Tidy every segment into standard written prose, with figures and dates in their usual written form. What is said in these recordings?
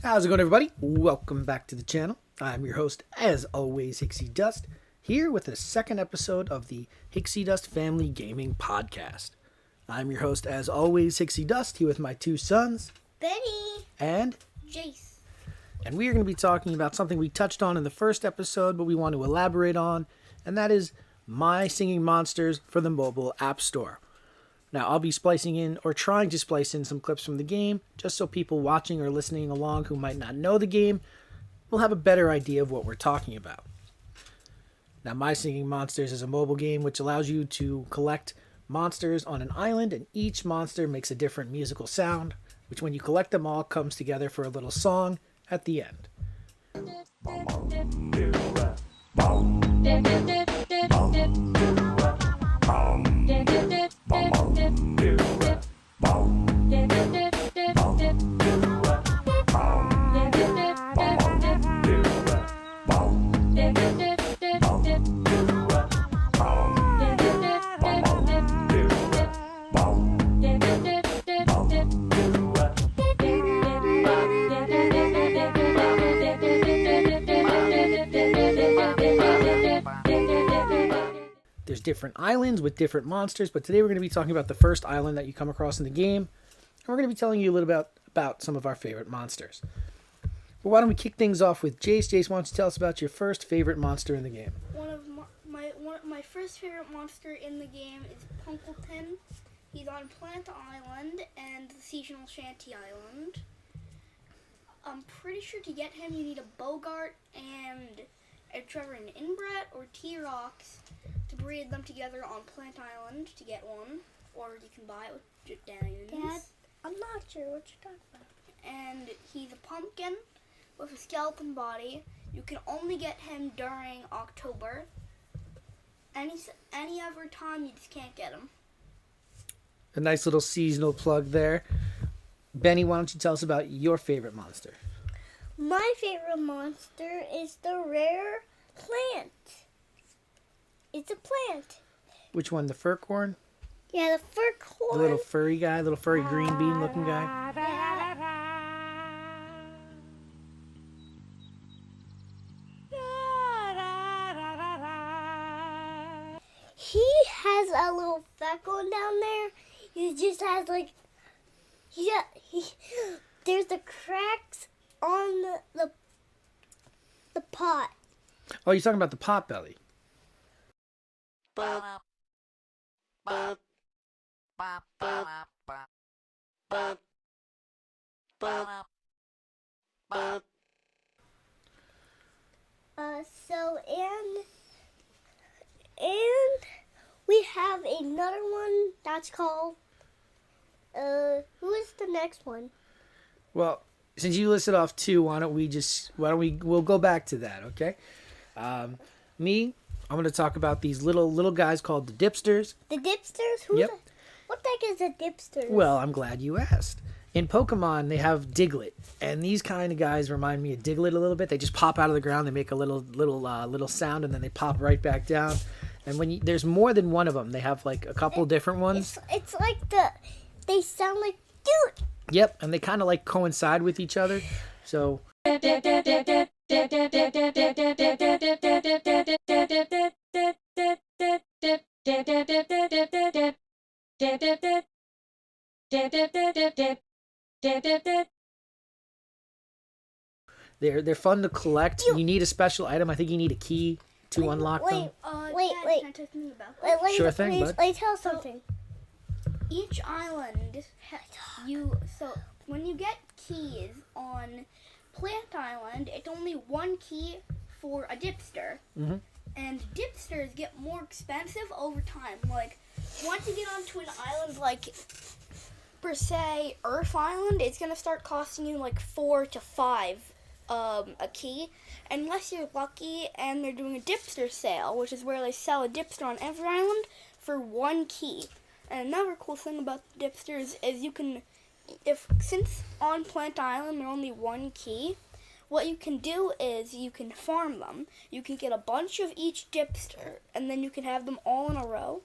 How's it going, everybody? Welcome back to the channel. I'm your host, as always, Hicksydust, here with the second episode of the Hicksydust Family Gaming Podcast. I'm your host, as always, Hicksydust, here with my two sons, Benny and Jace. And we are going to be talking about something we touched on in the first episode, but we want to elaborate on, and that is My Singing Monsters for the mobile app store. Now, I'll be splicing in, or trying to splice in, some clips from the game, just so people watching or listening along who might not know the game will have a better idea of what we're talking about. Now, My Singing Monsters is a mobile game which allows you to collect monsters on an island, and each monster makes a different musical sound, which when you collect them all comes together for a little song at the end. There's different islands with different monsters, but today we're going to be talking about the first island that you come across in the game, and we're going to be telling you a little about some of our favorite monsters. But why don't we kick things off with Jace? Jace, why don't you tell us about your first favorite monster in the game? One of my first favorite monster in the game is Punkleton. He's on Plant Island and the Seasonal Shanty Island. I'm pretty sure to get him you need a Bogart and a Trevor and Inbret or T-Rox to breed them together on Plant Island to get one, or you can buy it with diamonds. Dad, I'm not sure what you're talking about. And he's a pumpkin with a skeleton body. You can only get him during October. Any other time you just can't get him. A nice little seasonal plug there. Benny, why don't you tell us about your favorite monster? My favorite monster is the rare plant. It's a plant. Which one, the furcorn? Yeah, the furcorn. The little furry guy, little furry green bean looking guy? He has a little freckle down there. He just has there's the cracks on the pot. Oh, you're talking about the potbelly. And we have another one that's called, who is the next one? Well, since you listed off two, we'll go back to that, okay? I'm going to talk about these little guys called the dipsters. The dipsters? Yep. What the heck is a dipster? Well, I'm glad you asked. In Pokemon, they have Diglett, and these kind of guys remind me of Diglett a little bit. They just pop out of the ground, they make a little sound, and then they pop right back down. And when there's more than one of them, they have like a couple different ones. It's like they sound like dude. Yep, and they kind of like coincide with each other. So they're fun to collect. You need a special item. I think you need a key to unlock them. Wait. Can I tell you about that? Sure thing, bud. Let me tell something. Each island, when you get keys on Plant Island, it's only one key for a dipster. Mm-hmm. And dipsters get more expensive over time. Like, once you get onto an island like, per se, Earth Island, it's going to start costing you like 4 to 5 a key. Unless you're lucky and they're doing a dipster sale, which is where they sell a dipster on every island for 1 key. And another cool thing about the dipsters is you can, since on Plant Island they're only 1 key, what you can do is you can farm them. You can get a bunch of each dipster, and then you can have them all in a row.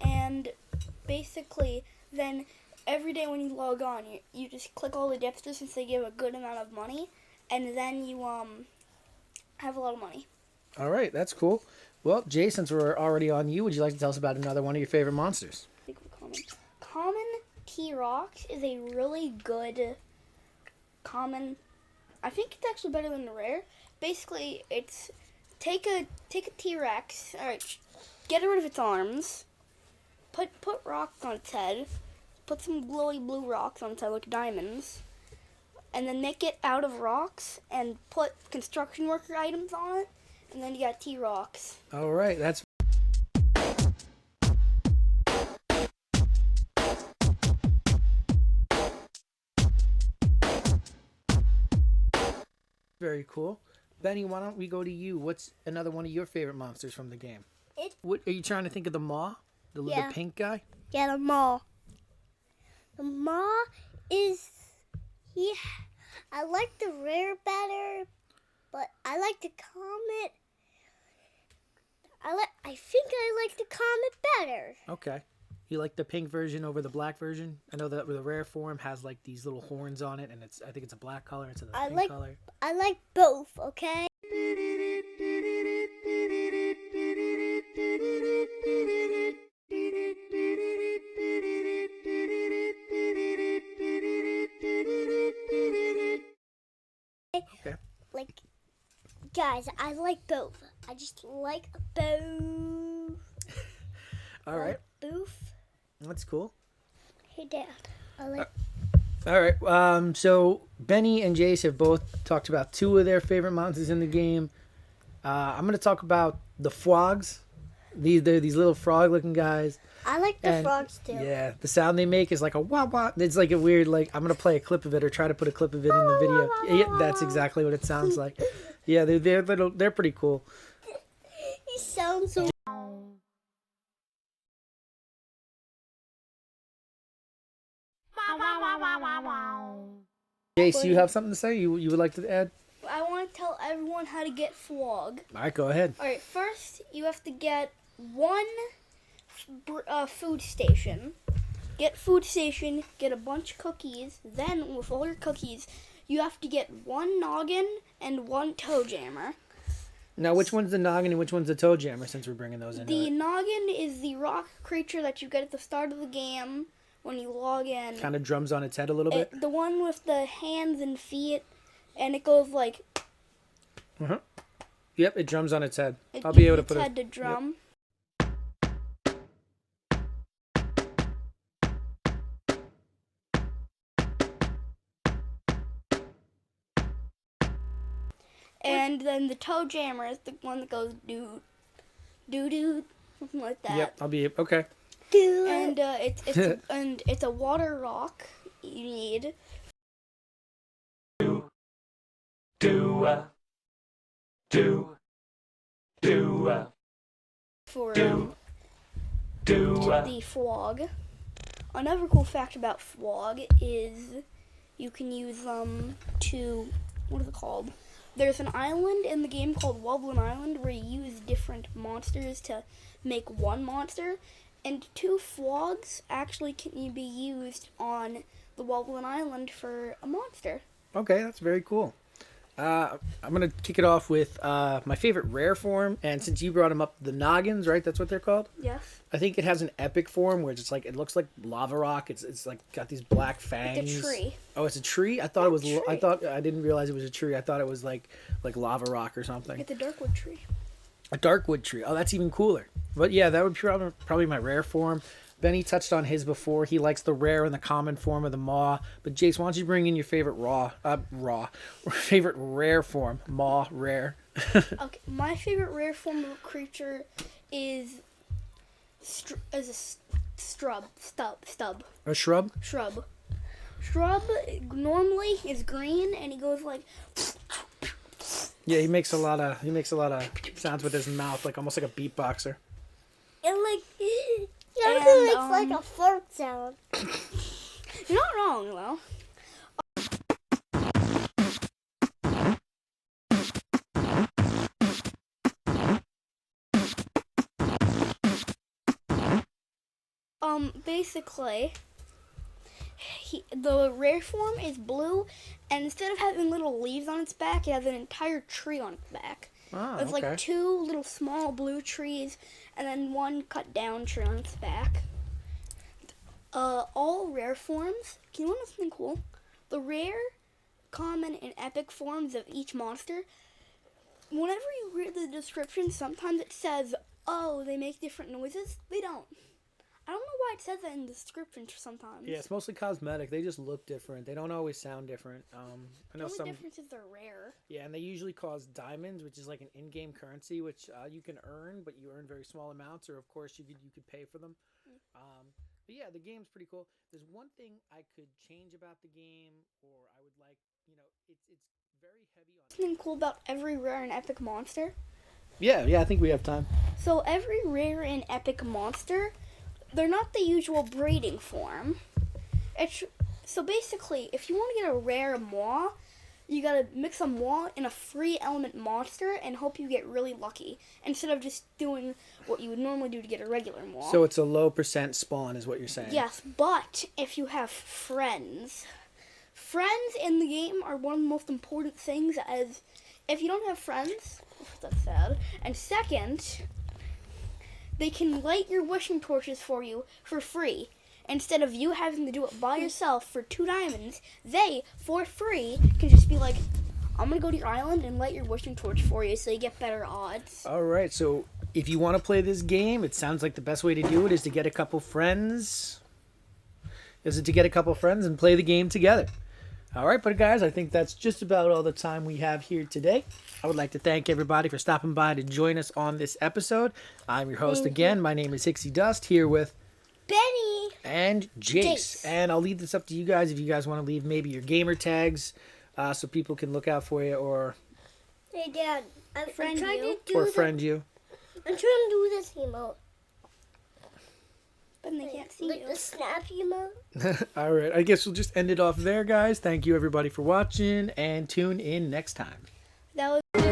And basically, then every day when you log on, you just click all the dipsters since they give a good amount of money, and then you have a lot of money. All right, that's cool. Well, Jay, since we're already on you, would you like to tell us about another one of your favorite monsters? Common T-Rox is a really good common. I think it's actually better than the rare. Basically, it's take a T-Rex. All right, get rid of its arms. Put rocks on its head. Put some glowy blue rocks on its head like diamonds. And then make it out of rocks and put construction worker items on it. And then you got T-Rox. All right, that's very cool. Benny, why don't we go to you? What's another one of your favorite monsters from the game? What are you trying to think of? The Maw? The pink guy? Yeah, the Maw. The Maw is... I like the rare better, but I like the comet. I think I like the comet better. Okay. You like the pink version over the black version? I know that the rare form has like these little horns on it, and I think it's a black color instead of a pink color. I like both, okay? Okay. Like, guys, I like both. I just like both. All right. Both. That's cool. Hey, Dad. I like. All right. So Benny and Jace have both talked about two of their favorite monsters in the game. I'm going to talk about the frogs. They're these little frog-looking guys. I like the frogs too. Yeah, the sound they make is like a wah wah. It's like a weird I'm going to play a clip of it or try to put a clip of it in the video. Yeah, that's exactly what it sounds like. Yeah, they're pretty cool. He sounds so. Jace, you have something to say? You would like to add? I want to tell everyone how to get Flog. All right, go ahead. All right, first you have to get one food station. Get food station, get a bunch of cookies. Then, with all your cookies, you have to get one noggin and one toe jammer. Now, which one's the noggin and which one's the toe jammer, since we're bringing those in? The noggin is the rock creature that you get at the start of the game when you log in. Kind of drums on its head a little bit? The one with the hands and feet, and it goes like... Uh-huh. Yep, it drums on its head. I'll be able to put it... Its head to drum. Yep. And then the toe jammer is the one that goes doo doo, something like that. Yep, I'll be okay. And it's a water rock you need. For the Flog. Another cool fact about Flog is you can use them to, what is it called? There's an island in the game called Wobbling Island where you use different monsters to make one monster, and 2 Flogs actually can be used on the Wobbling Island for a monster. Okay, that's very cool. I'm going to kick it off with my favorite rare form, and since you brought them up, the noggins, right? That's what they're called? Yes. I think it has an epic form where it's like, it looks like lava rock. It's like got these black fangs. It's a tree. Oh, it's a tree? I thought it was, I didn't realize it was a tree. I thought it was like lava rock or something. It's a darkwood tree. A darkwood tree. Oh, that's even cooler. But yeah, that would be probably my rare form. Benny touched on his before. He likes the rare and the common form of the Maw. But Jace, why don't you bring in your favorite favorite rare form? Maw, rare. Okay, my favorite rare form of a creature is stub. A shrub? Shrub. Shrub normally is green, and he goes like. Yeah, he makes a lot of sounds with his mouth, like almost like a beatboxer. And it's like a fart sound. You're not wrong, though. Basically, the rare form is blue, and instead of having little leaves on its back, it has an entire tree on its back. Oh, It's okay. like 2 little small blue trees, and then 1 cut down tree on its back. All rare forms. Can you want something cool? The rare, common, and epic forms of each monster. Whenever you read the description, sometimes it says, "Oh, they make different noises." They don't. I don't know why it says that in the description sometimes. Yeah, it's mostly cosmetic. They just look different. They don't always sound different. I The know only some. difference is they're rare. Yeah, and they usually cost diamonds, which is like an in-game currency, which you can earn, but you earn very small amounts, or of course you could pay for them. But yeah, the game's pretty cool. There's one thing I could change about the game, or I would like, it's very heavy on. Something cool about every rare and epic monster. Yeah, I think we have time. So every rare and epic monster, they're not the usual breeding form. So basically, if you want to get a rare Maw, you gotta mix a Maw in a free element monster and hope you get really lucky, instead of just doing what you would normally do to get a regular Maw. So it's a low percent spawn, is what you're saying. Yes, but if you have friends in the game are one of the most important things, as if you don't have friends, that's sad. And second, they can light your wishing torches for you for free. Instead of you having to do it by yourself for 2 diamonds, they, for free, can just be like, "I'm going to go to your island and light your wishing torch for you," so you get better odds. All right, so if you want to play this game, it sounds like the best way to do it is to get a couple friends. And play the game together. All right, but guys, I think that's just about all the time we have here today. I would like to thank everybody for stopping by to join us on this episode. I'm your host again. My name is Hicksydust, here with Benny. and Jace. Jace. And I'll leave this up to you guys if you guys want to leave maybe your gamer tags so people can look out for you or Hey, Dad. I'm Friend trying you. to do friend you. I'm trying to do this emote. But they can't see Like you. the snap emote. All right, I guess we'll just end it off there, guys. Thank you, everybody, for watching, and tune in next time. That was